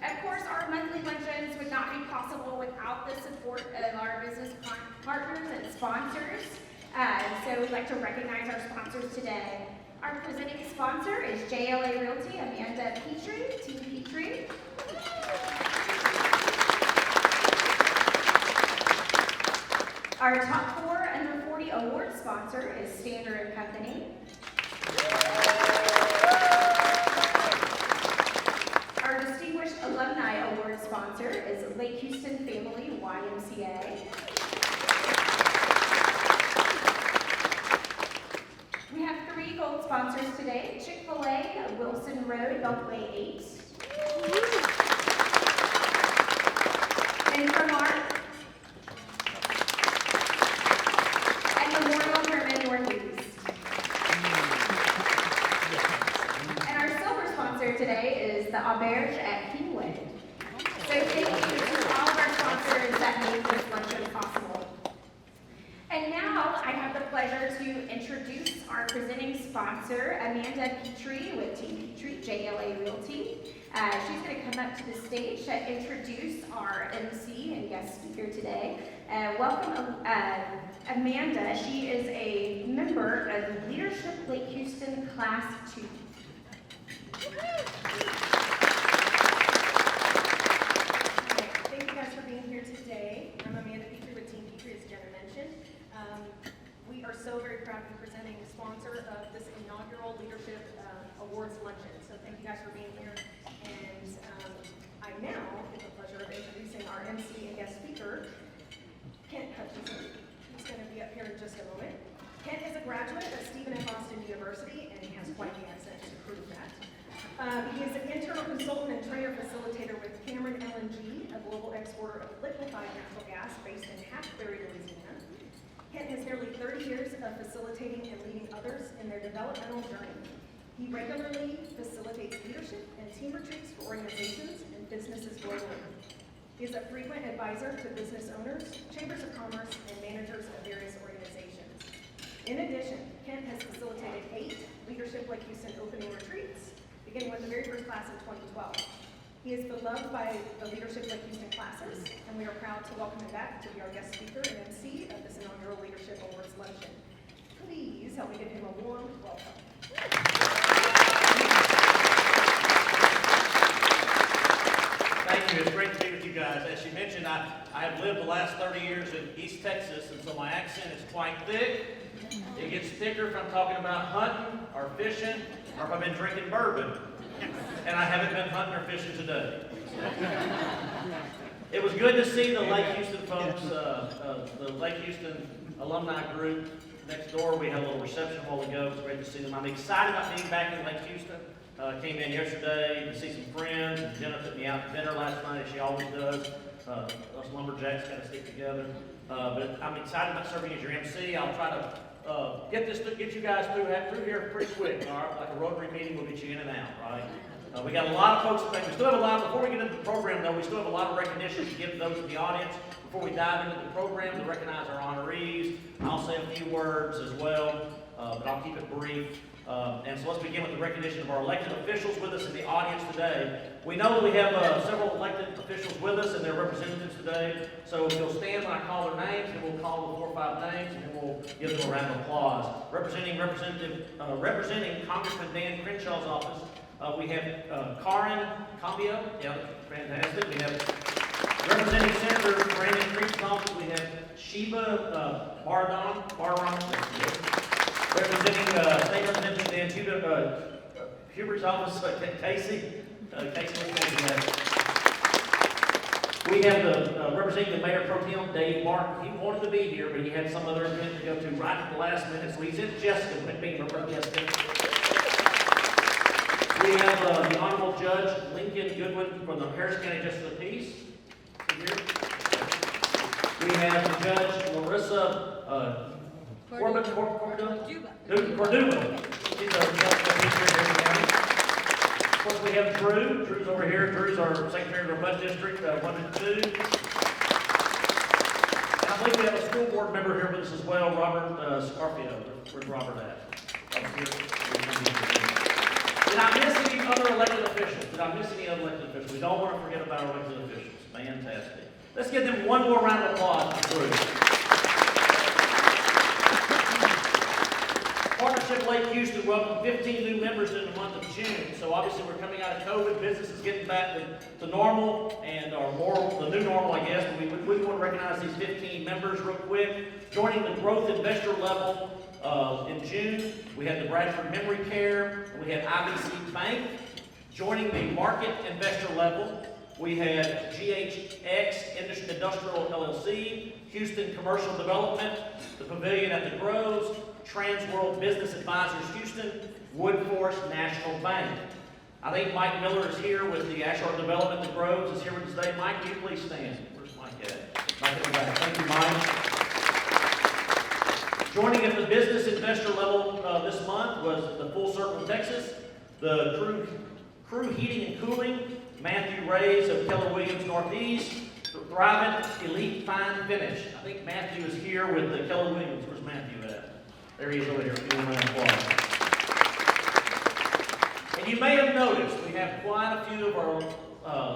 Of course, our monthly luncheons would not be possible without the support of our business partners and sponsors. So we'd like to recognize our sponsors today. Our presenting sponsor is JLA Realty, Amanda Petree, Team Petree. Our top 4 under 40 award sponsor is Standard & Company. Our distinguished alumni award sponsor is Lake Houston Family YMCA. We have 3 gold sponsors today: Chick-fil-A, Wilson Road, Beltway 8. Inframark, and Memorial Herman Northeast. And our silver sponsor today is the Auberge at Kingwood. So thank you to all of our sponsors that made this luncheon possible. And now I have the pleasure to introduce our presenting sponsor, Amanda Petree with Team Petree JLA Realty. She's going to come up to the stage to introduce our MC and guest speaker today. Welcome, Amanda. She is a member of Leadership Lake Houston Class 2. Thank you guys for being here today. I'm Amanda Petree with Team Petree, as Jenna mentioned. We are so very proud to be presenting the sponsor of this inaugural Leadership Awards Luncheon. So thank you guys for being here. And I now have the pleasure of introducing our MC and guest speaker, Kent Hutchinson. He's going to be up here in just a moment. Kent is a graduate of Stephen F. Austin University, and he has quite the accent to prove that. He is an internal consultant and trainer facilitator with Cameron LNG, a global exporter of liquefied natural gas based in Hackberry, Louisiana. Kent has nearly 30 years of facilitating and leading others in their developmental journey. He regularly facilitates leadership and team retreats for organizations and businesses globally. He is a frequent advisor to business owners, chambers of commerce, and managers of various organizations. In addition, Kent has facilitated 8 Leadership Lake Houston opening retreats, beginning with the very first class in 2012. He is beloved by the Leadership Lake Houston classes, and we are proud to welcome him back to be our guest speaker and MC of this inaugural Leadership Awards Luncheon. Please help me give him a warm welcome. Thank you. It's great to be with you guys. As she mentioned, I have lived the last 30 years in East Texas, and so my accent is quite thick. It gets thicker if I'm talking about hunting or fishing or if I've been drinking bourbon. And I haven't been hunting or fishing today. It was good to see the Lake Houston folks, the Lake Houston alumni group next door. We had a little reception a while ago. It was great to see them. I'm excited about being back in Lake Houston. Came in yesterday to see some friends, and Jenna took me out to dinner last night, as she always does. Us lumberjacks kind of stick together. But I'm excited about serving as your MC. I'll try to get you guys through here pretty quick. All right? Like a Rotary meeting, we'll get you in and out, right? We got a lot of folks to thank. We still have a lot, before we get into the program though, we still have a lot of recognition to give those in the audience. Before we dive into the program, to recognize our honorees, I'll say a few words as well, but I'll keep it brief. And so let's begin with the recognition of our elected officials with us in the audience today. We know that we have several elected officials with us and their representatives today. So if you'll stand when I call their names, and we'll call the 4 or 5 names, and then we'll give them a round of applause. Representing Congressman Dan Crenshaw's office, we have Karin Cambio, yeah, fantastic. We have representing Senator Brandon Creek's office, we have Sheba Barron. Representing State Representative Dan Hubert's office, Casey. We have the representing the Mayor Pro Tem, Dave Martin. He wanted to be here, but he had some other event to go to right at the last minute, so he's in Jessica, being her protesting. We have the Honorable Judge Lincoln Goodwin from the Harris County Justice of the Peace. Here. We have the Judge Larissa Corbin. She's a judge of the Harris County. Of course, we have Drew. Drew's over here. Drew's our Secretary of our Budget District, 1 and 2. And I believe we have a school board member here with us as well, Robert Scarpio. Where's Robert at? We Did I miss any other elected officials? Did I miss any other elected officials? We don't want to forget about our elected officials. Fantastic. Let's give them one more round of applause for the group. Partnership Lake Houston welcomed 15 new members in the month of June. So obviously we're coming out of COVID. Business is getting back to normal and the new normal, I guess. But we want to recognize these 15 members real quick. Joining the growth investor level in June, we had the Bradford Memory Care. We had IBC Bank. Joining the market investor level, we had GHX Industrial LLC, Houston Commercial Development, the Pavilion at the Groves, Trans World Business Advisors Houston, Woodforce National Bank. I think Mike Miller is here with the Ashard Development, the Groves is here with us today. Mike, can you please stand? Where's Mike at? Mike in the back. Thank you, Mike. Joining at the business investor level this month was the Full Circle Texas, the Crew Heating and Cooling, Matthew Rays of Keller Williams Northeast, Thrivent Elite Fine Finish. I think Matthew is here with the Keller Williams. Where's Matthew at? There he is over here. Give him a round of applause. And you may have noticed we have quite a few of our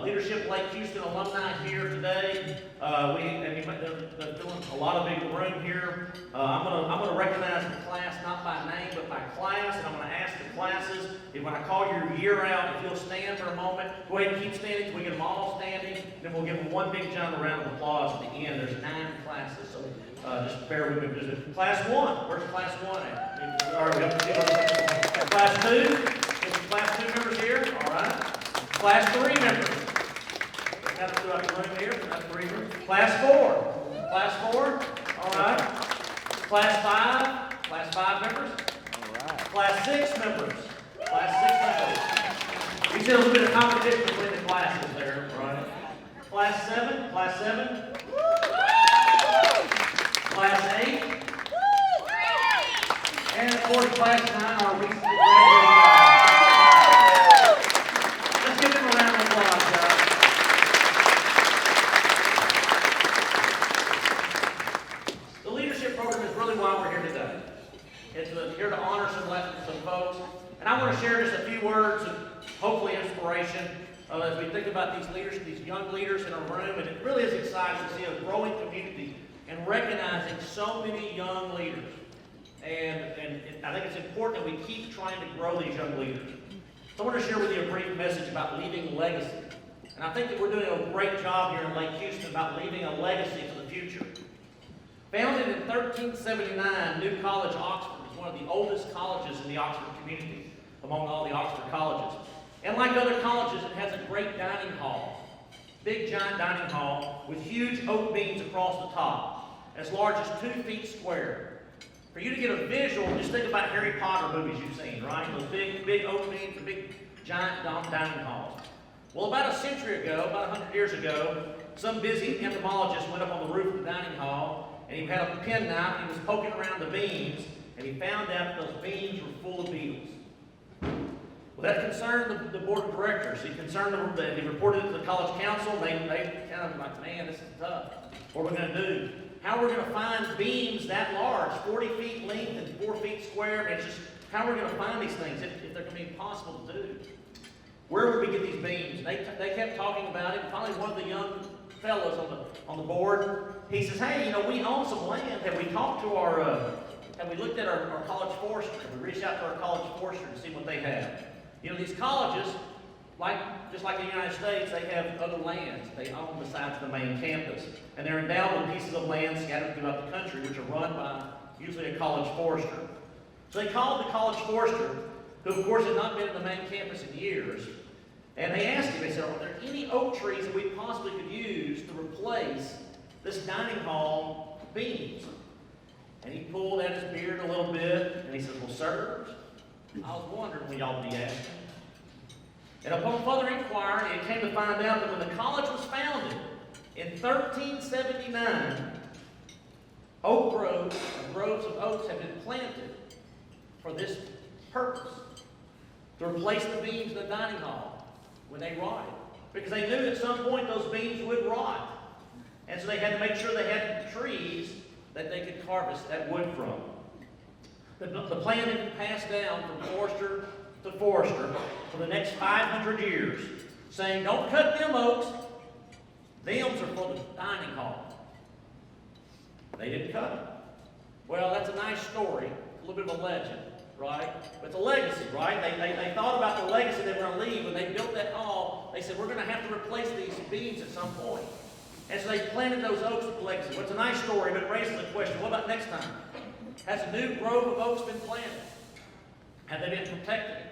Leadership Lake Houston alumni here today. They're filling a lot of big room here. I'm gonna recognize the class not by name but by class, and I'm gonna ask the classes if when I call your year out, if you'll stand for a moment. Go ahead and keep standing until we get them all standing. Then we'll give them one big giant round of applause at the end. There's 9 classes, so just bear with me. Class 1. Where's class 1 at? Class 2. Class 2 members here. All right. Class 3 members. Got to throughout the room here. Class 3 members. Class 4. Class 4. All right. Class 5. Class 5 members. All right. Class 6 members. Class 6 members. You see a little bit of competition between the classes there, right? Class 7. Class 7. Class 8. And of course, Class 9, our recently graduated. Let's give them a round of applause, guys. The leadership program is really why we're here today. It's here to honor some folks. And I want to share just a few words of hopefully inspiration as we think about these leaders, these young leaders in our room. And it really is exciting to see a growing community and recognizing so many young leaders. And I think it's important that we keep trying to grow these young leaders. So I want to share with you a brief message about leaving legacy. And I think that we're doing a great job here in Lake Houston about leaving a legacy for the future. Founded in 1379, New College, Oxford is one of the oldest colleges in the Oxford community, among all the Oxford colleges. And like other colleges, it has a great dining hall. Big, giant dining hall with huge oak beams across the top, as large as 2 feet square. For you to get a visual, just think about Harry Potter movies you've seen, right? Those big oak beams, the big, giant dining halls. Well, about a century ago, about 100 years ago, some busy entomologist went up on the roof of the dining hall, and he had a penknife, and he was poking around the beams, and he found out those beams were full of beetles. Well, that concerned the board of directors. He reported it to the college council. They kind of like, man, this is tough. What are we going to do? How are we going to find beams that large, 40 feet length and 4 feet square? And it's just, how are we going to find these things if they're going to be impossible to do? Where would we get these beams? They kept talking about it. Finally, one of the young fellows on the board, he says, hey, we own some land. Have we talked to have we looked at our college forester? Have we reached out to our college forester to see what they have? These colleges, just like the United States, they have other lands they own besides the main campus. And they're endowed with pieces of land scattered throughout the country, which are run by usually a college forester. So they called the college forester, who of course had not been in the main campus in years, and they asked him, they said, are there any oak trees that we possibly could use to replace this dining hall beams? And he pulled at his beard a little bit, and he said, well, sirs, I was wondering when y'all would be asking. And upon further inquiry, it came to find out that when the college was founded in 1379, oak groves, or groves of oaks, had been planted for this purpose, to replace the beams in the dining hall when they rotted. Because they knew at some point those beams would rot. And so they had to make sure they had trees that they could harvest that wood from. The plan had been passed down from forester to Forrester for the next 500 years, saying, don't cut them oaks. Them's are for the dining hall. They didn't cut them. Well, that's a nice story, a little bit of a legend, right? But it's a legacy, right? They thought about the legacy they were going to leave. When they built that hall, they said, we're going to have to replace these beams at some point. And so they planted those oaks with the legacy. Well, it's a nice story, but it raises the question, what about next time? Has a new grove of oaks been planted? Have they been protected?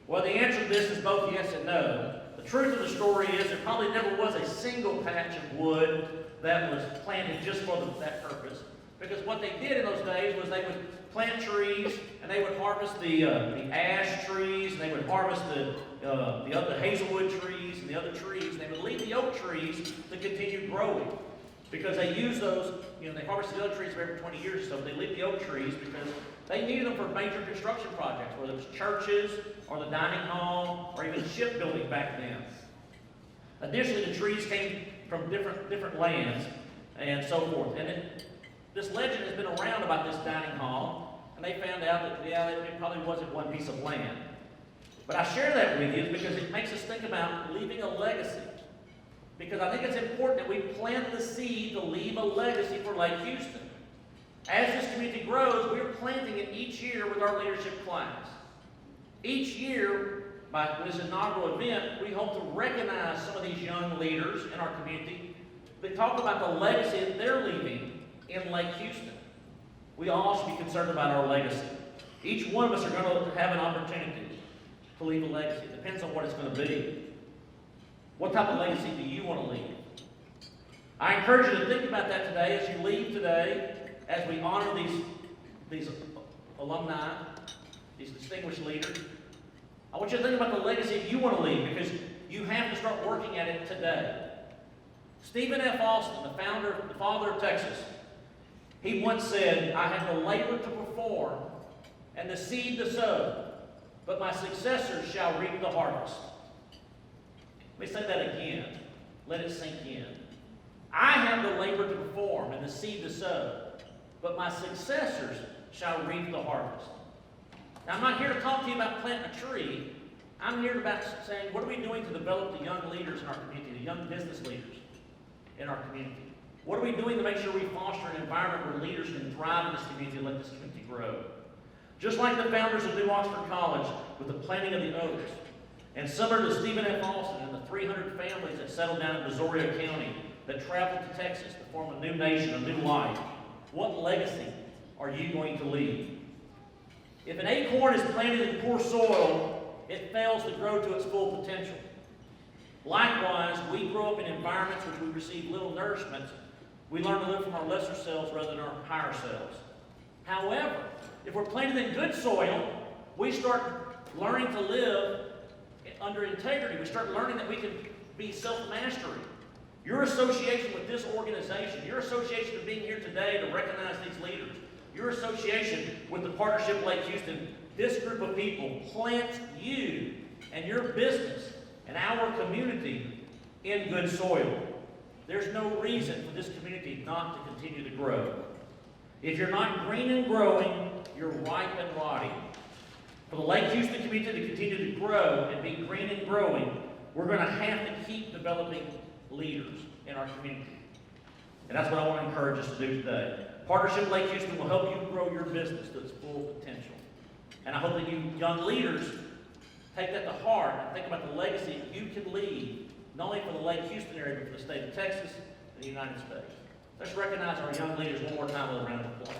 Well, the answer to this is both yes and no. The truth of the story is there probably never was a single patch of wood that was planted just for that purpose. Because what they did in those days was they would plant trees, and they would harvest the ash trees, and they would harvest the other hazelwood trees and the other trees, and they would leave the oak trees to continue growing. Because they use those, they harvest the other trees for every 20 years or so. They leave the oak trees because they needed them for major construction projects, whether it was churches or the dining hall or even shipbuilding back then. Additionally, the trees came from different lands and so forth. And this legend has been around about this dining hall, and they found out that, it probably wasn't one piece of land. But I share that with you because it makes us think about leaving a legacy. Because I think it's important that we plant the seed to leave a legacy for Lake Houston. As this community grows, we're planting it each year with our leadership class. Each year, by this inaugural event, we hope to recognize some of these young leaders in our community that talk about the legacy that they're leaving in Lake Houston. We all should be concerned about our legacy. Each one of us are going to have an opportunity to leave a legacy. It depends on what it's going to be. What type of legacy do you want to leave? I encourage you to think about that today as you leave today, as we honor these alumni, these distinguished leaders. I want you to think about the legacy you want to leave, because you have to start working at it today. Stephen F. Austin, the father of Texas, he once said, I have the labor to perform and the seed to sow, but my successors shall reap the harvest. Let me say that again. Let it sink in. I have the labor to perform and the seed to sow, but my successors shall reap the harvest. Now, I'm not here to talk to you about planting a tree. I'm here about saying, what are we doing to develop the young leaders in our community, the young business leaders in our community? What are we doing to make sure we foster an environment where leaders can thrive in this community and let this community grow? Just like the founders of New Oxford College with the planting of the oaks, and similar to Stephen F. Austin and the 300 families that settled down in Missouri County that traveled to Texas to form a new nation, a new life, what legacy are you going to leave? If an acorn is planted in poor soil, it fails to grow to its full potential. Likewise, we grow up in environments which we receive little nourishment. We learn to live from our lesser selves rather than our higher selves. However, if we're planted in good soil, we start learning to live under integrity. We start learning that we can be self-mastery. Your association with this organization, your association of being here today to recognize these leaders, your association with the Partnership Lake Houston, this group of people plants you and your business and our community in good soil. There's no reason for this community not to continue to grow. If you're not green and growing, you're ripe and rotting. For the Lake Houston community to continue to grow and be green and growing, we're going to have to keep developing leaders in our community. And that's what I want to encourage us to do today. Partnership Lake Houston will help you grow your business to its full potential. And I hope that you young leaders take that to heart and think about the legacy you can leave, not only for the Lake Houston area, but for the state of Texas and the United States. Let's recognize our young leaders one more time with a round of applause.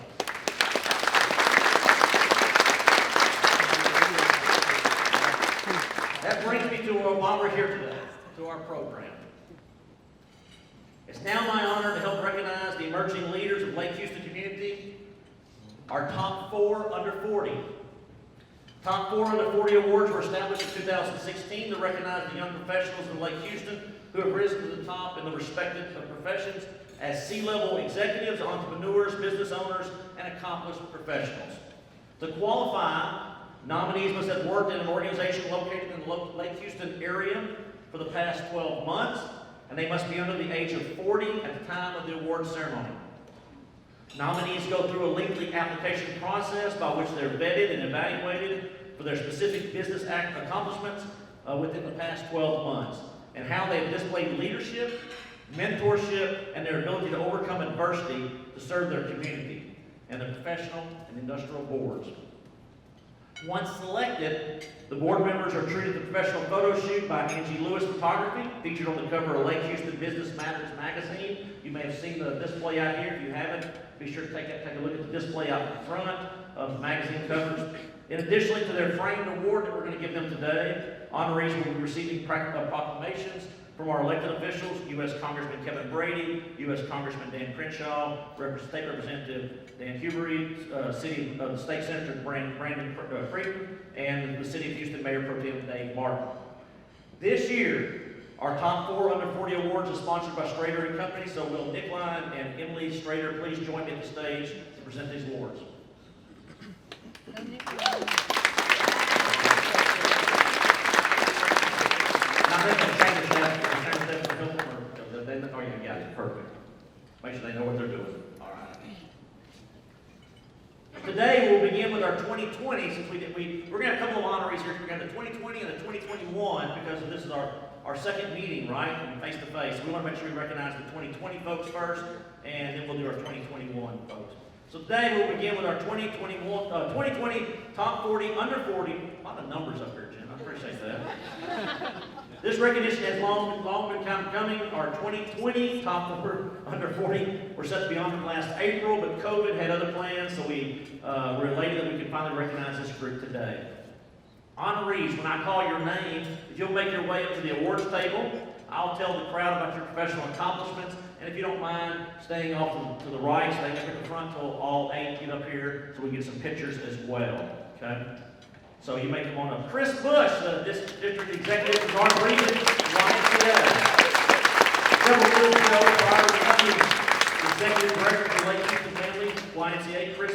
That brings me to why we're here today, to our program. It's now my honor to help recognize the emerging leaders of Lake Houston community, our top 4 under 40. Top 4 under 40 awards were established in 2016 to recognize the young professionals in Lake Houston who have risen to the top in the respective professions as C-level executives, entrepreneurs, business owners, and accomplished professionals. To qualify, nominees must have worked in an organization located in the Lake Houston area for the past 12 months, and they must be under the age of 40 at the time of the award ceremony. Nominees go through a lengthy application process by which they're vetted and evaluated for for their specific business accomplishments within the past 12 months, and how they have displayed leadership, mentorship, and their ability to overcome adversity to serve their community and the professional and industrial boards. Once selected, the board members are treated to a professional photo shoot by Angie Lewis Photography, featured on the cover of Lake Houston Business Matters magazine. You may have seen the display out here. If you haven't, be sure to take a look at the display out in front of the magazine covers. In addition to their framed award that we're going to give them today, honorees will be receiving proclamations from our elected officials: U.S. Congressman Kevin Brady, U.S. Congressman Dan Crenshaw, State Representative Dan Hubery, State Senator Brandon Creighton, and the City of Houston Mayor Pro Tem Dave Martin. This year, our top 4 under 40 awards is sponsored by Strader & Company, so will Nickline and Emily Strader please join me at the stage to present these awards. Oh, you got it. Perfect. Make sure they know what they're doing. All right. Today we'll begin with our 2020, since we're going to have a couple of honorees here. We're going to have the 2020 and the 2021 because this is our second meeting, right? Face to face. We want to make sure we recognize the 2020 folks first, and then we'll do our 2021 folks. So today we'll begin with our 2020 top 40, under 40. A lot of numbers up here, Jen. I appreciate that. This recognition has long been coming. Our 2020 top 4 under 40 were set to be honored last April, but COVID had other plans, so we're elated that we can finally recognize this group today. Honorees, when I call your name, if you'll make your way up to the awards table, I'll tell the crowd about your professional accomplishments. And if you don't mind staying off to the right, staying up at the front until all 8 get up here so we get some pictures as well. Okay? So you may come on up. Chris Bush, the district executive for North Region, YMCA. Several years ago, prior to becoming executive director for Lake Houston Family YMCA, Chris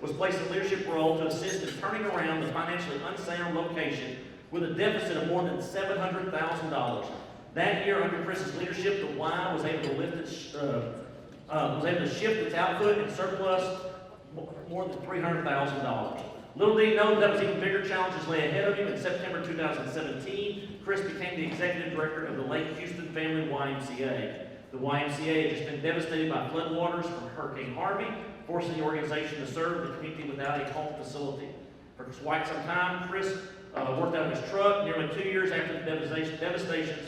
was placed in a leadership role to assist in turning around the financially unsound location with a deficit of more than $700,000. That year, under Chris's leadership, the Y was able to shift its output and surplus more than $300,000. Little did he know that was even bigger challenges lay ahead of him. In September 2017, Chris became the executive director of the Lake Houston Family YMCA. The YMCA had just been devastated by floodwaters from Hurricane Harvey, forcing the organization to serve the community without a home facility. For quite some time, Chris worked out of his truck. Nearly 2 years after the devastations,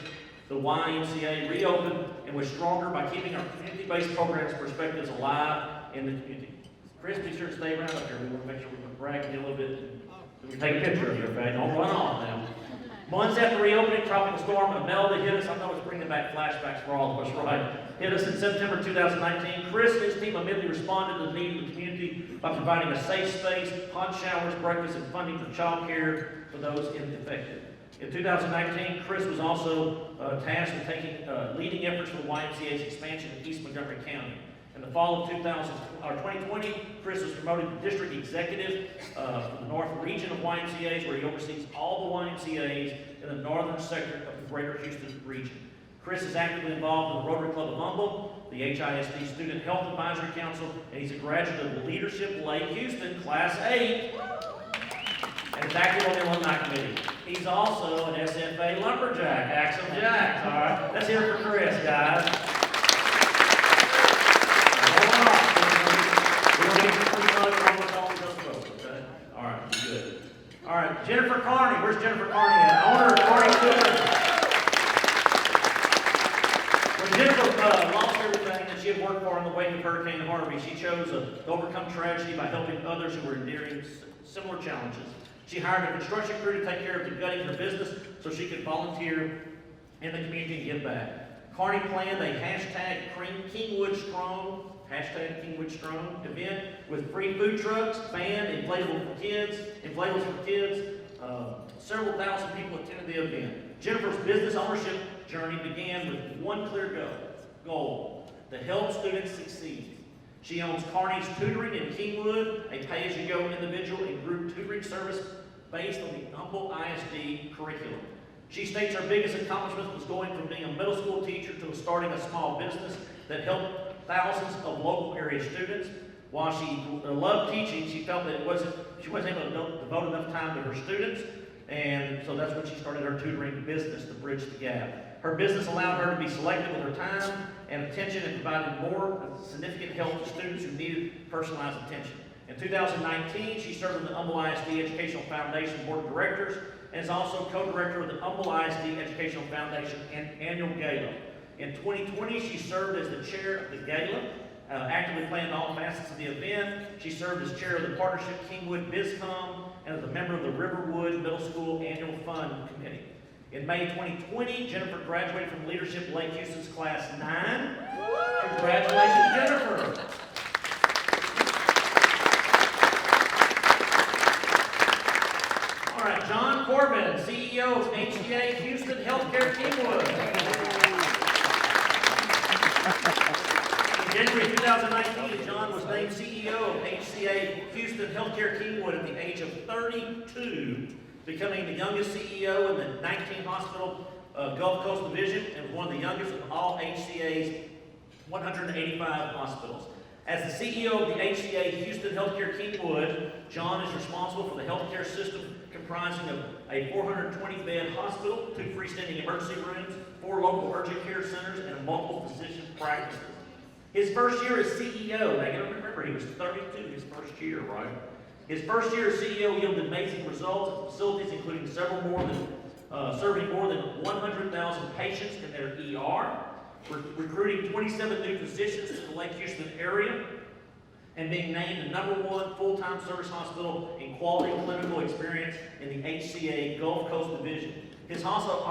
the YMCA reopened and was stronger by keeping our community-based programs perspectives alive in the community. Chris, be sure to stay around up here. We want to make sure we can brag you a little bit. We can take a picture of you, okay? Don't run off now. Months after reopening, Tropical Storm Imelda hit us. I know it's bringing back flashbacks for all of us, right? Hit us in September 2019. Chris and his team immediately responded to the need of the community by providing a safe space, hot showers, breakfast, and funding for child care for those affected. In 2019, Chris was also tasked with leading efforts for the YMCA's expansion in East Montgomery County. In the fall of 2020, Chris was promoted to district executive for the North Region of YMCA's, where he oversees all the YMCA's in the northern sector of the Greater Houston region. Chris is actively involved in the Rotary Club of Humble, the HISD Student Health Advisory Council, and he's a graduate of the Leadership Lake Houston, Class 8, and is active on the Alumni Committee. He's also an SFA lumberjack, Axel Jacks, all right? Let's hear it for Chris, guys. All right, good. All right, Jennifer Carney. Where's Jennifer Carney at? Owner of Carney Children. When Jennifer lost everything that she had worked for in the wake of Hurricane Harvey, she chose to overcome tragedy by helping others who were enduring similar challenges. She hired a construction crew to take care of the gutting her business so she could volunteer in the community and give back. Carney planned a #Kingwood Strong event with free food trucks, band, inflatables for kids. Several thousand people attended the event. Jennifer's business ownership journey began with one clear goal: to help students succeed. She owns Carney's Tutoring in Kingwood, a pay-as-you-go individual and group tutoring service based on the Humble ISD curriculum. She states her biggest accomplishment was going from being a middle school teacher to starting a small business that helped thousands of local area students. While she loved teaching, she felt that she wasn't able to devote enough time to her students, and so that's when she started her tutoring business to bridge the gap. Her business allowed her to be selective with her time and attention and provided more significant help to students who needed personalized attention. In 2019, she served on the Humble ISD Educational Foundation Board of Directors and is also co-director of the Humble ISD Educational Foundation Annual Gala. In 2020, she served as the chair of the gala, actively planned all facets of the event. She served as chair of the Partnership Kingwood BizCom and as a member of the Riverwood Middle School Annual Fund Committee. In May 2020, Jennifer graduated from Leadership Lake Houston's Class 9. Congratulations, Jennifer. All right, John Corbin, CEO of HCA Houston Healthcare Kingwood. In January 2019, John was named CEO of HCA Houston Healthcare Kingwood at the age of 32, becoming the youngest CEO in the 19-hospital Gulf Coast Division and one of the youngest of all HCA's 185 hospitals. As the CEO of the HCA Houston Healthcare Kingwood, John is responsible for the healthcare system comprising of a 420-bed hospital, 2 freestanding emergency rooms, 4 local urgent care centers, and multiple physician practices. His first year as CEO, now you gotta remember, he was 32 his first year, right? His first year as CEO yielded amazing results at facilities, including serving more than 100,000 patients in their ER, recruiting 27 new physicians to the Lake Houston area, and being named the #1 full-time service hospital in quality clinical experience in the HCA Gulf Coast Division. His hospital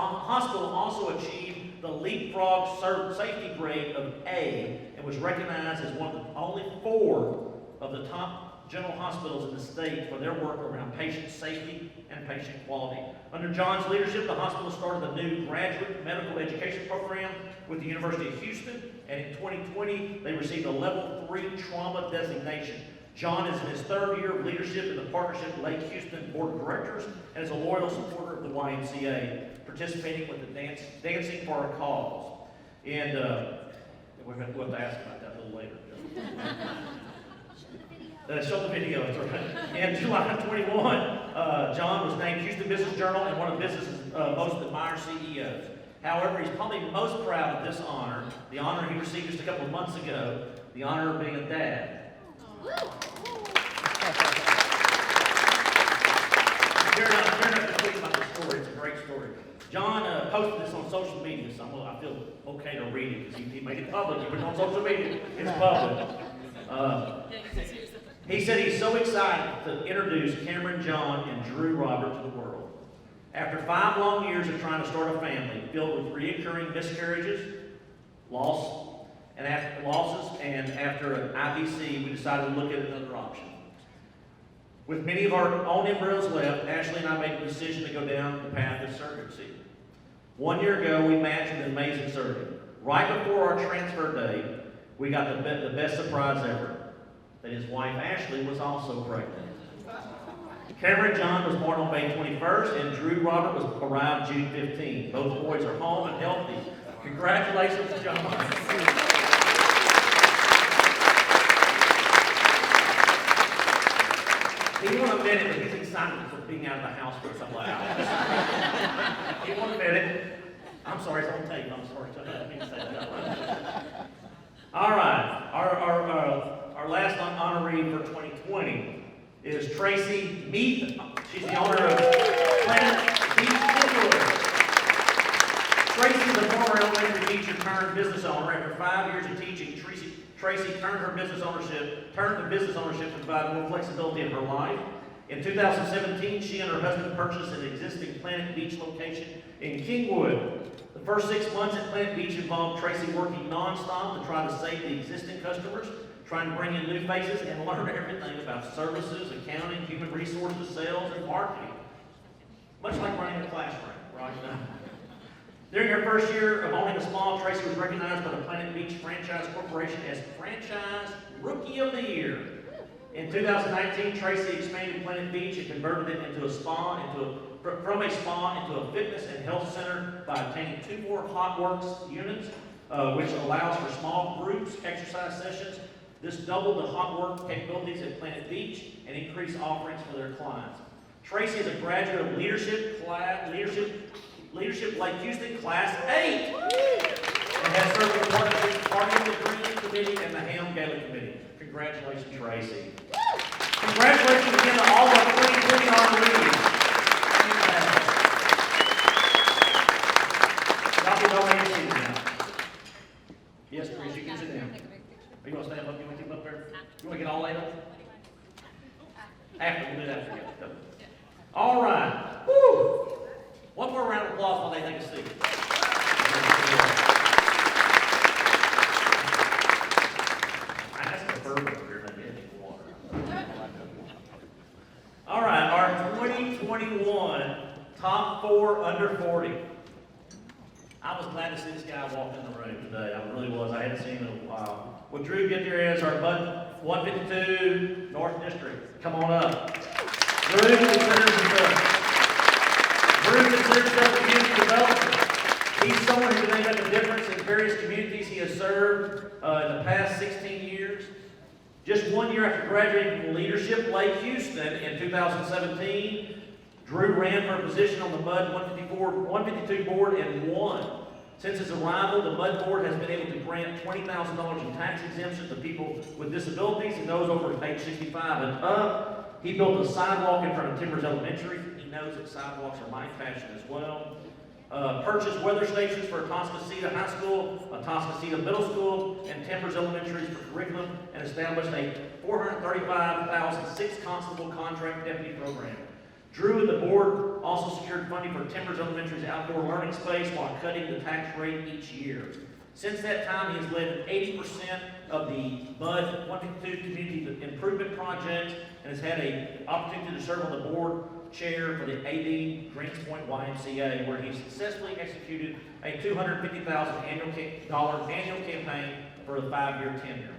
also achieved the Leapfrog Safety Grade of A and was recognized as one of the only 4 of the top general hospitals in the state for their work around patient safety and patient quality. Under John's leadership, the hospital started a new graduate medical education program with the University of Houston, and in 2020, they received a Level 3 trauma designation. John is in his 3rd year of leadership in the Partnership Lake Houston Board of Directors and is a loyal supporter of the YMCA, participating with the Dancing for a Cause. And we're going to have to ask about that a little later. Show the video. That's right. In July 21, John was named Houston Business Journal and one of the business's most admired CEOs. However, he's probably most proud of this honor, the honor he received just a couple of months ago, the honor of being a dad. You're not complete about the story. It's a great story. John posted this on social media, so I feel okay to read it because he made it public. He put it on social media. It's public. He said he's so excited to introduce Cameron, John, and Drew Robert to the world. After 5 long years of trying to start a family filled with recurring miscarriages, losses, and after an IVC, we decided to look at another option. With many of our own embryos left, Ashley and I made the decision to go down the path of surrogacy. 1 year ago, we matched with an amazing surrogate. Right before our transfer day, we got the best surprise ever, that his wife Ashley was also pregnant. Cameron John was born on May 21st, and Drew Robert arrived June 15th. Both boys are home and healthy. Congratulations, John. He won't admit it, but he's excited for being out of the house for a couple of hours. He won't admit it. I'm sorry, it's on tape. I'm sorry. I didn't mean to say that. All right. Our last honoree for 2020 is Tracy Meath. She's the owner of Planet Beach Kingwood. Tracy is a former elementary teacher turned business owner. After 5 years of teaching, Tracy turned to business ownership to provide more flexibility in her life. In 2017, she and her husband purchased an existing Planet Beach location in Kingwood. The first 6 months at Planet Beach involved Tracy working nonstop to try to save the existing customers, trying to bring in new faces, and learn everything about services, accounting, human resources, sales, and marketing. Much like running a classroom, right? During her first year of owning a small, Tracy was recognized by the Planet Beach Franchise Corporation as Franchise Rookie of the Year. In 2019, Tracy expanded Planet Beach and converted it into a spa, from a spa into a fitness and health center by obtaining 2 more HotWorks units, which allows for small groups exercise sessions. This doubled the hot work capabilities at Planet Beach and increased offerings for their clients. Tracy is a graduate of Leadership Lake Houston Class 8 and has served as part of the Party of the Green Committee and the Ham Gala Committee. Congratulations, Tracy. Congratulations again to all of our 2020 honorees. Y'all can go ahead and sit down. Yes, Tracy, you can sit down. Are you going to stand up? You want to keep up there? You want to get all laid up? After, we'll do that after. Go. All right. Woo! One more round of applause while they take a seat. I asked for bourbon here, maybe it's water. All right, our 2021 top 4 under 40. I was glad to see this guy walk in the room today. I really was. I hadn't seen him in a while. Would Drew get there as our Bud 152 North District? Come on up. Drew considers himself community development. He's someone who can make a difference in various communities he has served in the past 16 years. Just 1 year after graduating from Leadership Lake Houston in 2017, Drew ran for a position on the MUD 152 board and won. Since his arrival, the MUD board has been able to grant $20,000 in tax exemptions to people with disabilities and those over age 65 and up. He built a sidewalk in front of Timbers Elementary. He knows that sidewalks are my passion as well. Purchased weather stations for Atascocita High School, Atascocita Middle School, and Timbers Elementary for curriculum, and established a $435,000 six-constable contract deputy program. Drew and the board also secured funding for Timbers Elementary's outdoor learning space while cutting the tax rate each year. Since that time, he has led 80% of the MUD 152 community improvement projects and has had an opportunity to serve on the board chair for the AD Greens Point YMCA, where he successfully executed a $250,000 annual campaign for a 5-year tenure.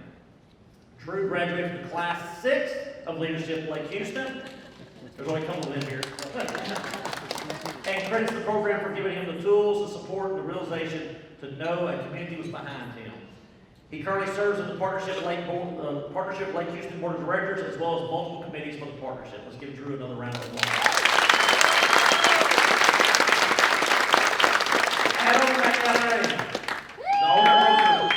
Drew graduated from Class 6 of Leadership Lake Houston. There's only a couple of them here. And credits the program for giving him the tools, the support, and the realization to know a community was behind him. He currently serves on the Partnership Lake Houston Board of Directors, as well as multiple committees for the partnership. Let's give Drew another round of applause. Adam McNary, the owner of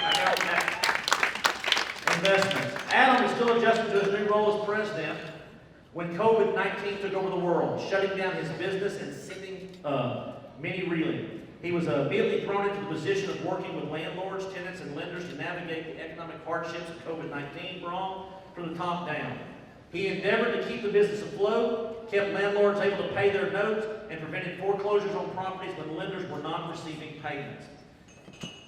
Investments. Adam is still adjusting to his new role as president when COVID-19 took over the world, shutting down his business and sending many reeling. He was immediately thrown into the position of working with landlords, tenants, and lenders to navigate the economic hardships COVID-19 brought from the top down. He endeavored to keep the business afloat, kept landlords able to pay their notes, and prevented foreclosures on properties when lenders were not receiving payments.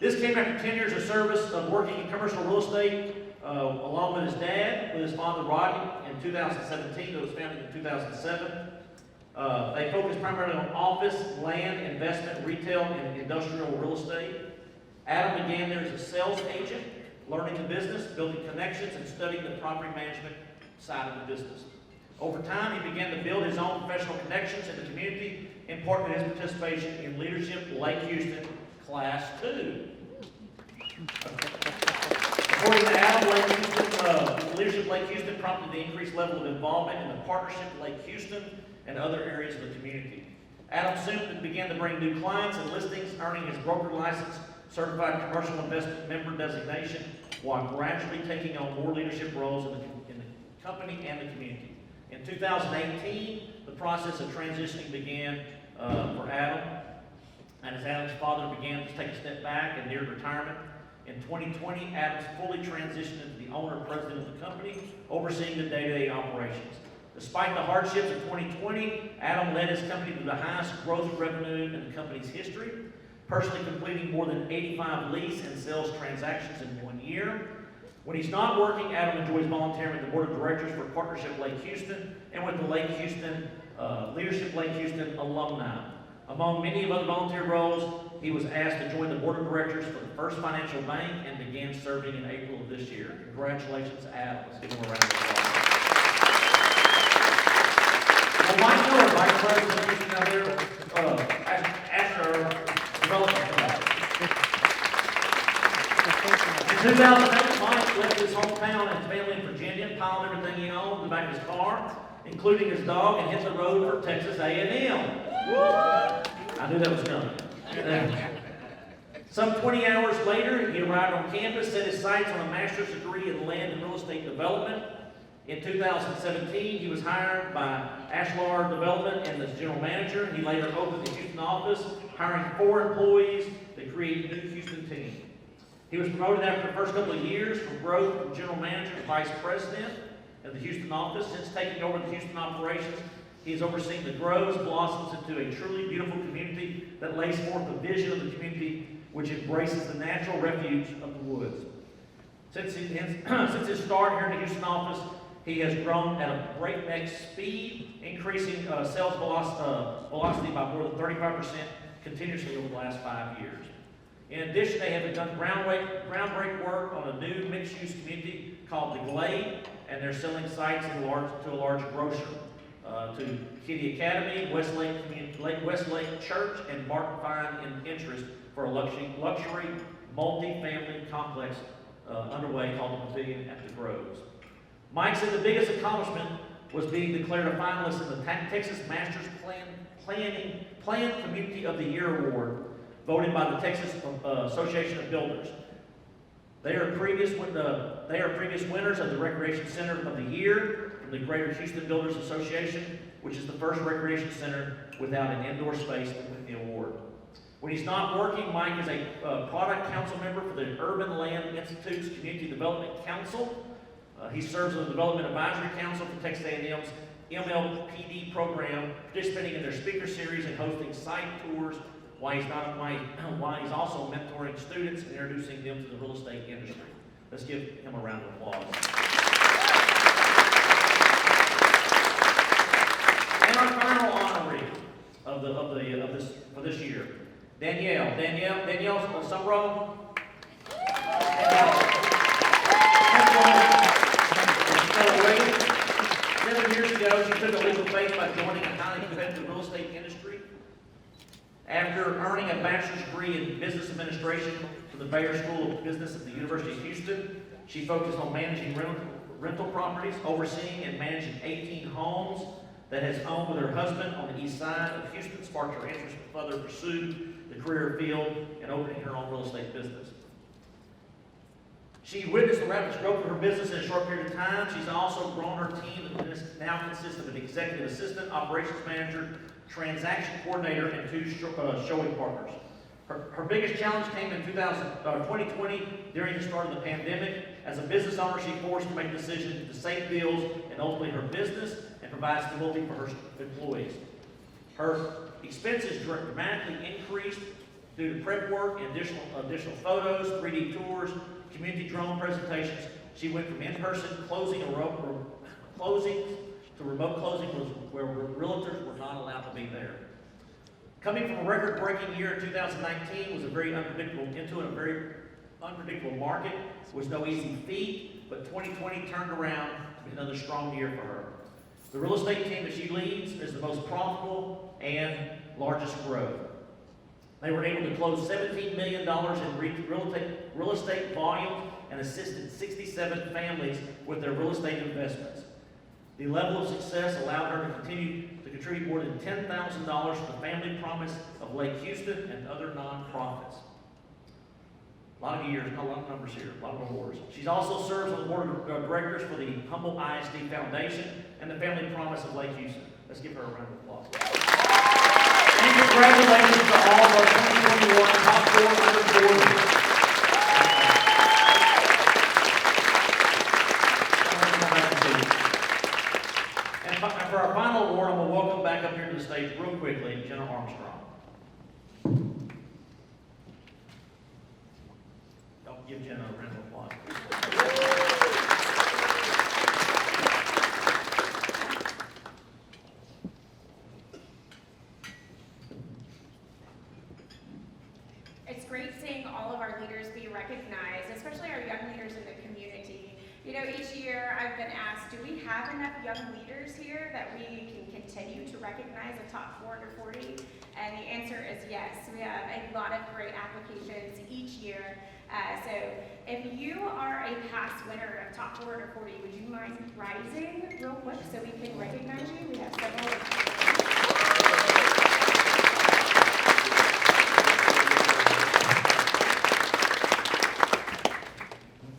This came after 10 years of service of working in commercial real estate, along with his dad, with his father Rodney, in 2017. It was founded in 2007. They focus primarily on office, land, investment, retail, and industrial real estate. Adam began there as a sales agent, learning the business, building connections, and studying the property management side of the business. Over time, he began to build his own professional connections in the community, in part with his participation in Leadership Lake Houston Class 2. According to Adam, Leadership Lake Houston prompted the increased level of involvement in the Partnership Lake Houston and other areas of the community. Adam soon began to bring new clients and listings, earning his broker license, certified commercial investment member designation, while gradually taking on more leadership roles in the company and the community. In 2018, the process of transitioning began for Adam, and as Adam's father began to take a step back and neared retirement. In 2020, Adams fully transitioned into the owner and president of the company, overseeing the day-to-day operations. Despite the hardships of 2020, Adam led his company to the highest growth revenue in the company's history, personally completing more than 85 lease and sales transactions in 1 year. When he's not working, Adam enjoys volunteering with the Board of Directors for Partnership Lake Houston and with the Leadership Lake Houston Alumni. Among many of other volunteer roles, he was asked to join the Board of Directors for the First Financial Bank and began serving in April of this year. Congratulations, Adam. Let's give him a round of applause. Well, Mike Miller, Vice President of Houston out there, after development. In 2008, Mike left his hometown and his family in Virginia, piled everything he owned in the back of his car, including his dog, and hit the road for Texas A&M. I knew that was coming. Some 20 hours later, he arrived on campus, set his sights on a master's degree in land and real estate development. In 2017, he was hired by Ashlar Development and as general manager. He later opened the Houston office, hiring 4 employees to create a new Houston team. He was promoted after the first couple of years from growth from general manager to vice president of the Houston office. Since taking over the Houston operations, he has overseen the grows, blossoms into a truly beautiful community that lays forth the vision of the community which embraces the natural refuge of the woods. Since his start here in the Houston office, he has grown at a breakneck speed, increasing sales velocity by more than 35% continuously over the last 5 years. In addition, they have done groundbreaking work on a new mixed-use community called The Glade, and they're selling sites to a large grocer, to Kitty Academy, Westlake Church, and Martin Fine in interest for a luxury multi-family complex underway called the Pavilion at the Groves. Mike said the biggest accomplishment was being declared a finalist in the Texas Masters Plan Community of the Year Award, voted by the Texas Association of Builders. They are previous winners of the Recreation Center of the Year from the Greater Houston Builders Association, which is the first recreation center without an indoor space to win the award. When he's not working, Mike is a product council member for the Urban Land Institute's Community Development Council. He serves on the Development Advisory Council for Texas A&M's MLPD program, participating in their speaker series and hosting site tours, while he's also mentoring students and introducing them to the real estate industry. Let's give him a round of applause. And our final honoree for this year, Danielle Sumbro. 7 years ago, she took a leap of faith by joining a highly competitive real estate industry. After earning a bachelor's degree in business administration from the Bayer School of Business at the University of Houston, she focused on managing rental properties, overseeing and managing 18 homes that has owned with her husband on the east side of Houston, sparked her interest to further pursue the career field and opening her own real estate business. She witnessed the rapid growth of her business in a short period of time. She's also grown her team that now consists of an executive assistant, operations manager, transaction coordinator, and 2 showing partners. Her biggest challenge came in 2020 during the start of the pandemic. As a business owner, she forced to make decisions to save bills and ultimately her business and provide stability for her employees. Her expenses dramatically increased due to prep work, additional photos, 3D tours, community drone presentations. She went from in-person closing to remote closing where realtors were not allowed to be there. Coming from a record-breaking year in 2019 was a very unpredictable market. It was no easy feat, but 2020 turned around to be another strong year for her. The real estate team that she leads is the most profitable and largest growth. They were able to close $17 million in real estate volume and assisted 67 families with their real estate investments. The level of success allowed her to continue to contribute more than $10,000 to the Family Promise of Lake Houston and other nonprofits. A lot of years, not a lot of numbers here, a lot of awards. She also serves on the board of directors for the Humble ISD Foundation and the Family Promise of Lake Houston. Let's give her a round of applause. And congratulations to all of our 2021 top 400 board. And for our final award, I'm going to welcome back up here to the stage real quickly, Jenna Armstrong. Don't give Jenna a round of applause. It's great seeing all of our leaders be recognized, especially our young leaders in the community. You know, each year I've been asked, do we have enough young leaders here that we can continue to recognize a top 440? And the answer is yes. We have a lot of great applications each year. So if you are a past winner of Top Forward or 40, would you mind rising real quick so we can recognize you? We have several.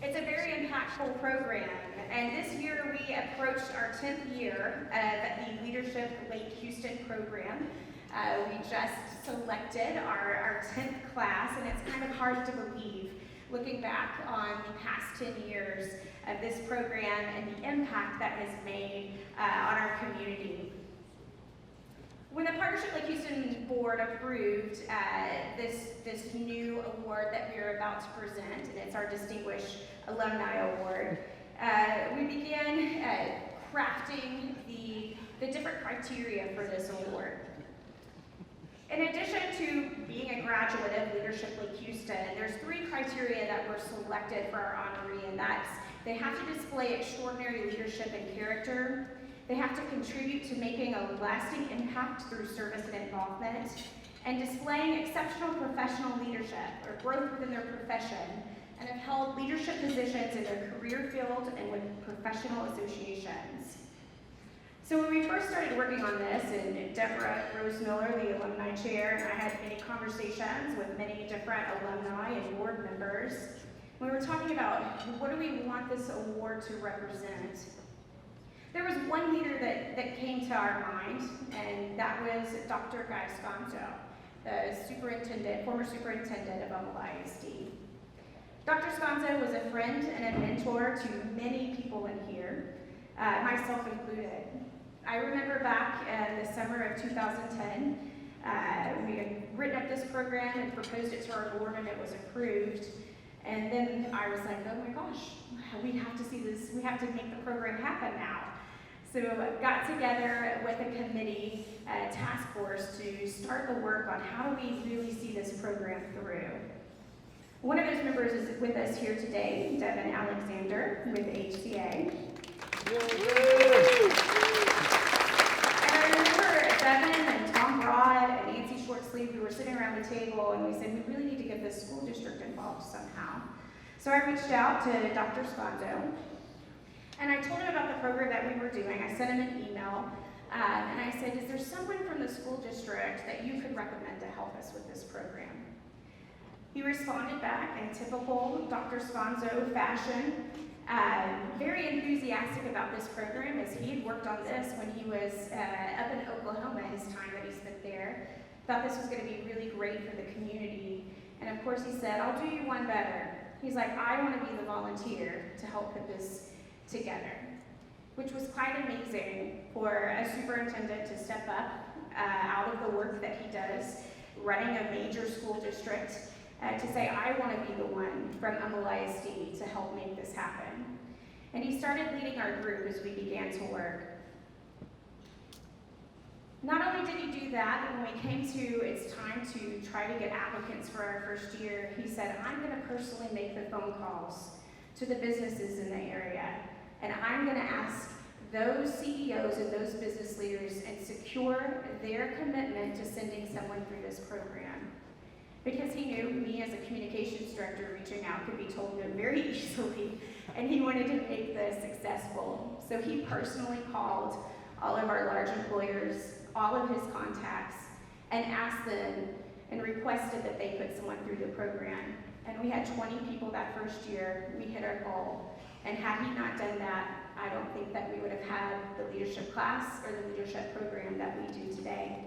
It's a very impactful program, and this year we approached our 10th year of the Leadership Lake Houston program. We just selected our 10th class, and it's kind of hard to believe looking back on the past 10 years of this program and the impact that has made on our community. When the Partnership Lake Houston Board approved this new award that we are about to present, and it's our Distinguished Alumni Award, we began crafting the different criteria for this award. In addition to being a graduate of Leadership Lake Houston, there's 3 criteria that were selected for our honoree, and that's they have to display extraordinary leadership and character, they have to contribute to making a lasting impact through service and involvement, and displaying exceptional professional leadership or growth within their profession, and have held leadership positions in their career field and with professional associations. So when we first started working on this, and Deborah Rose Miller, the alumni chair, and I had many conversations with many different alumni and board members, we were talking about what do we want this award to represent. There was one leader that came to our mind, and that was Dr. Gonzo, the former superintendent of Alumni ISD. Dr. Gonzo was a friend and a mentor to many people in here, myself included. I remember back in the summer of 2010, we had written up this program and proposed it to our board, and it was approved. And then I was like, oh my gosh, we have to see this, we have to make the program happen now. So I got together with a committee, task force, to start the work on how do we really see this program through. One of those members is with us here today, Devin Alexander with HCA. And I remember Devin and Tom Broad and Nancy Shortsleeve, we were sitting around the table and we said, we really need to get this school district involved somehow. So I reached out to Dr. Gonzo, and I told him about the program that we were doing. I sent him an email, and I said, is there someone from the school district that you could recommend to help us with this program? He responded back in typical Dr. Gonzo fashion, very enthusiastic about this program, as he had worked on this when he was up in Oklahoma, his time that he spent there. Thought this was going to be really great for the community. And of course he said, I'll do you one better. He's like, I want to be the volunteer to help put this together, which was quite amazing for a superintendent to step up out of the work that he does, running a major school district, to say, I want to be the one from Alumni ISD to help make this happen. And he started leading our group as we began to work. Not only did he do that, but when we came to it's time to try to get applicants for our first year, he said, I'm going to personally make the phone calls to the businesses in the area, and I'm going to ask those CEOs and those business leaders and secure their commitment to sending someone through this program. Because he knew me as a communications director reaching out could be told no very easily, and he wanted to make this successful. So he personally called all of our large employers, all of his contacts, and asked them and requested that they put someone through the program. And we had 20 people that first year. We hit our goal. And had he not done that, I don't think that we would have had the leadership class or the leadership program that we do today.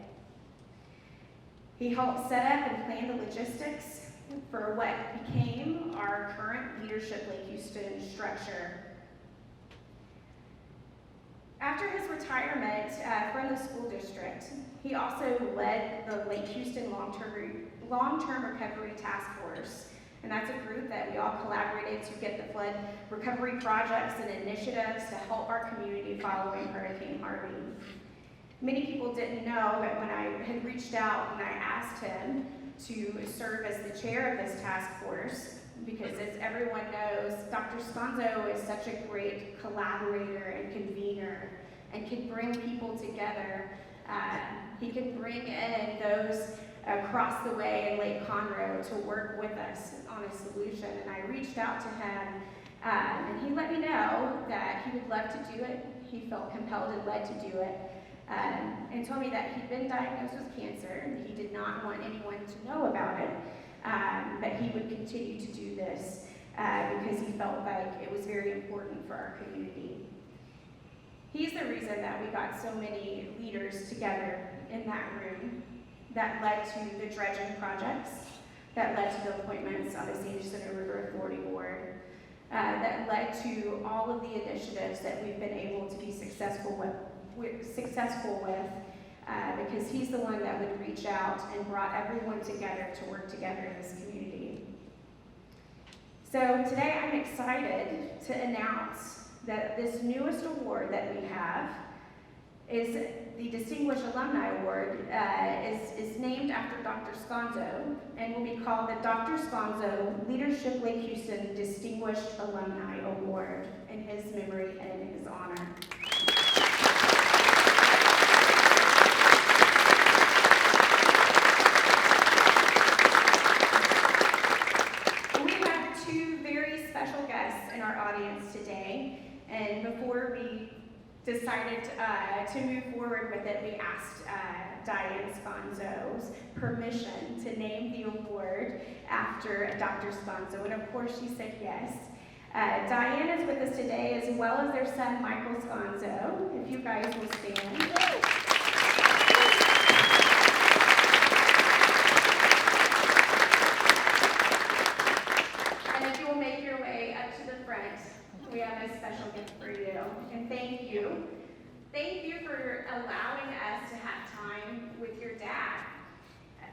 He helped set up and plan the logistics for what became our current Leadership Lake Houston structure. After his retirement from the school district, he also led the Lake Houston Long-Term Recovery Task Force. And that's a group that we all collaborated to get the flood recovery projects and initiatives to help our community following Hurricane Harvey. Many people didn't know, but when I had reached out and I asked him to serve as the chair of this task force, because as everyone knows, Dr. Gonzo is such a great collaborator and convener and can bring people together. He can bring in those across the way in Lake Conroe to work with us on a solution. And I reached reached out to him, and he let me know that he would love to do it. He felt compelled and led to do it, and told me that he'd been diagnosed with cancer, and he did not want anyone to know about it, but he would continue to do this because he felt like it was very important for our community. He's the reason that we got so many leaders together in that room that led to the dredging projects, that led to the appointments on the Sage Center River Authority Board, that led to all of the initiatives that we've been able to be successful with, because he's the one that would reach out and brought everyone together to work together in this community. So today I'm excited to announce that this newest award that we have is the Distinguished Alumni Award, is named after Dr. Gonzo and will be called the Dr. Gonzo Leadership Lake Houston Distinguished Alumni Award in his memory and in his honor. We have two very special guests in our audience today, and before we decided to move forward with it, we asked Diane Gonzo's permission to name the award after Dr. Gonzo, and of course she said yes. Diane is with us today, as well as their son Michael Gonzo. If you guys will stand. And if you will make your way up to the front, we have a special gift for you, and thank you. Thank you for allowing us to have time with your dad,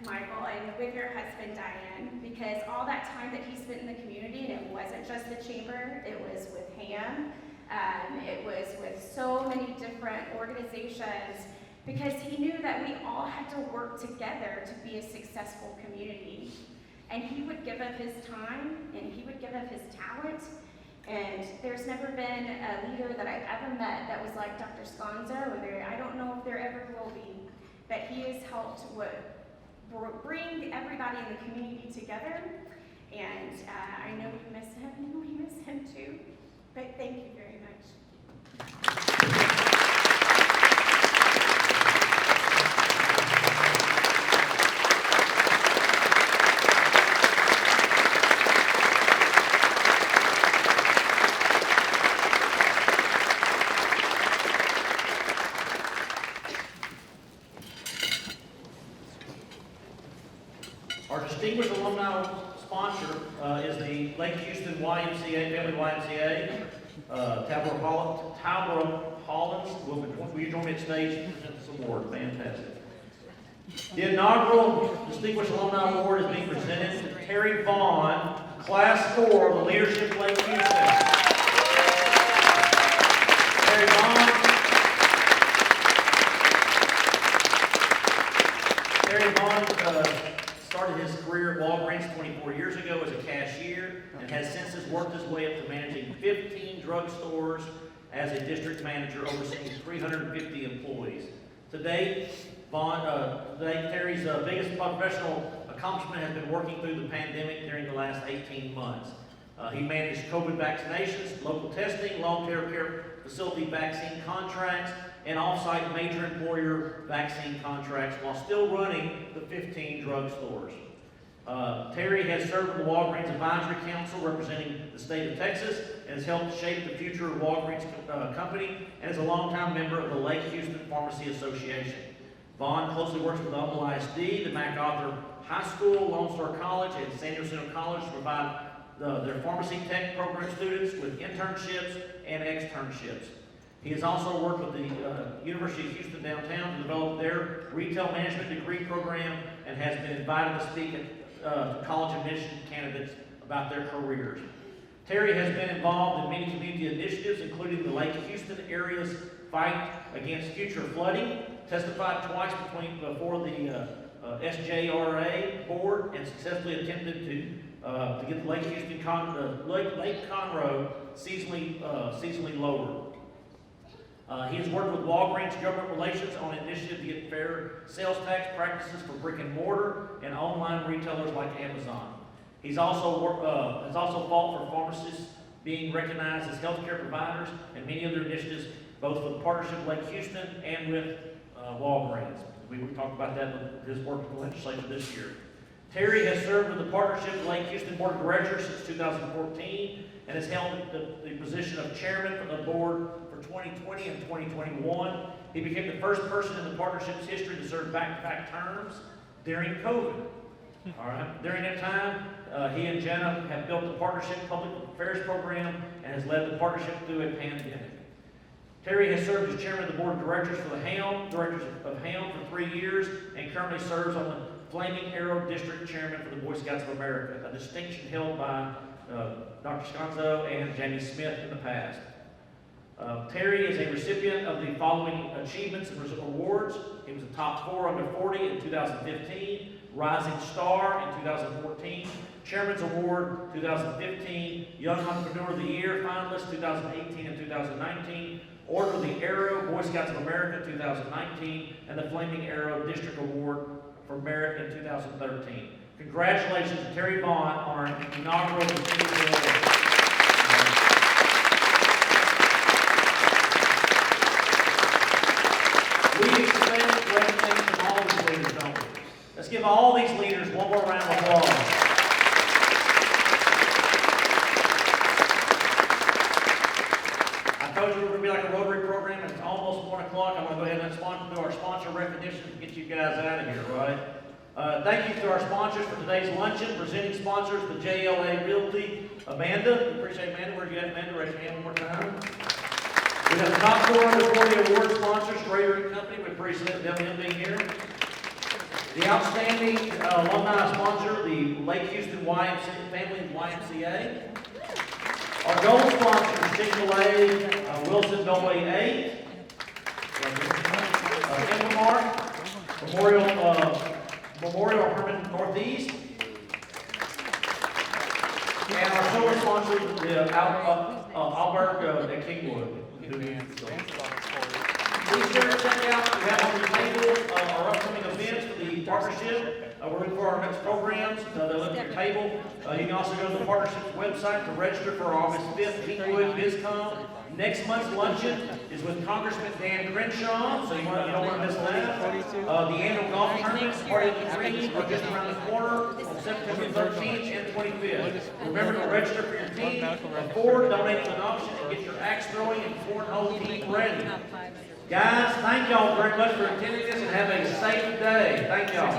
Michael, and with your husband, Diane, because all that time that he spent in the community, and it wasn't just the chamber, it was with HAM, it was with so many different organizations, because he knew that we all had to work together to be a successful community. And he would give up his time, and he would give up his talent. And there's never been a leader that I've ever met that was like Dr. Gonzo, and I don't know if there ever will be, but he has helped bring everybody in the community together. And I know we miss him, and we miss him too, but thank you very much. Our distinguished alumni sponsor is the Lake Houston YMCA, Family YMCA. Talbot Hollins, will you join me at stage and present this award? Fantastic. The inaugural Distinguished Alumni Award is being presented to Terry Vaughan, Class 4 of the Leadership Lake Houston. Terry Vaughan started his career at Walgreens 24 years ago as a cashier and has since worked his way up to managing 15 drugstores as a district manager overseeing 350 employees. To date, Terry's biggest professional accomplishment has been working through the pandemic during the last 18 months. He managed COVID vaccinations, local testing, long-term care facility vaccine contracts, and off-site major employer vaccine contracts while still running the 15 drugstores. Terry has served on the Walgreens Advisory Council representing the state of Texas and has helped shape the future of Walgreens Company and is a longtime member of the Lake Houston Pharmacy Association. Vaughan closely works with Alumni ISD, the MacArthur High School, Lone Star College, and San Jacinto College to provide their pharmacy tech program students with internships and externships. He has also worked with the University of Houston downtown to develop their retail management degree program and has been invited to speak at college admission candidates about their careers. Terry has been involved in many community initiatives, including the Lake Houston area's fight against future flooding, testified twice before the SJRA board, and successfully attempted to get the Lake Houston Lake Conroe seasonally lowered. He has worked with Walgreens Government Relations on an initiative to get fair sales tax practices for brick and mortar and online retailers like Amazon. He's also has also fought for pharmacists being recognized as healthcare providers and many other initiatives, both with the Partnership of Lake Houston and with Walgreens. We talked about that in his work with the legislature this year. Terry has served with the Partnership of Lake Houston Board of Directors since 2014 and has held the position of chairman for the board for 2020 and 2021. He became the first person in the partnership's history to serve back-to-back terms during COVID. All right. During that time, he and Jenna have built the partnership public affairs program and has led the partnership through a pandemic. Terry has served as chairman of the board of directors for the directors of HAM for 3 years, and currently serves on the Flaming Arrow District Chairman for the Boy Scouts of America, a distinction held by Dr. Gonzo and Jamie Smith in the past. Terry is a recipient of the following achievements and awards. He was a top 4 under 40 in 2015, Rising Star in 2014, Chairman's Award 2015, Young Entrepreneur of the Year finalist 2018 and 2019, Order of the Arrow, Boy Scouts of America 2019, and the Flaming Arrow District Award for Merit in 2013. Congratulations to Terry Vaughan on our inaugural Petree JLA. We expect great things from all these leaders, don't we? Let's give all these leaders one more round of applause. I told you we were going to be like a Rotary program, and it's almost 1 o'clock. I'm going to go ahead and do our sponsor recognition to get you guys out of here, right? Thank you to our sponsors for today's luncheon. Presenting sponsors, the JLA Realty, Amanda. We appreciate Amanda. Where'd you at, Amanda? Raise your hand one more time. We have the top 4 under 40 award sponsors, Schrader & Company. We appreciate them being here. The outstanding alumni sponsor, the Lake Houston YMCA, Family YMCA. Our gold sponsors, Chick-fil-A, Wilson Beltway 8, Infomark, Memorial Herman Northeast, and our silver sponsors, the Alberg at Kingwood. Please sure to check out, we have on the table our upcoming events for the partnership. We're looking for our next programs. They'll look at your table. You can also go to the partnership's website to register for our August 5th Kingwood BizCon. Next month's luncheon is with Congressman Dan Crenshaw, so you don't want to miss that. The annual golf tournament, Party of the Green, are just around the corner on September 13th and 25th. Remember to register for your team, afford, donate to an auction, and get your axe throwing and cornhole team ready. Guys, thank y'all very much for attending this, and have a safe day. Thank y'all.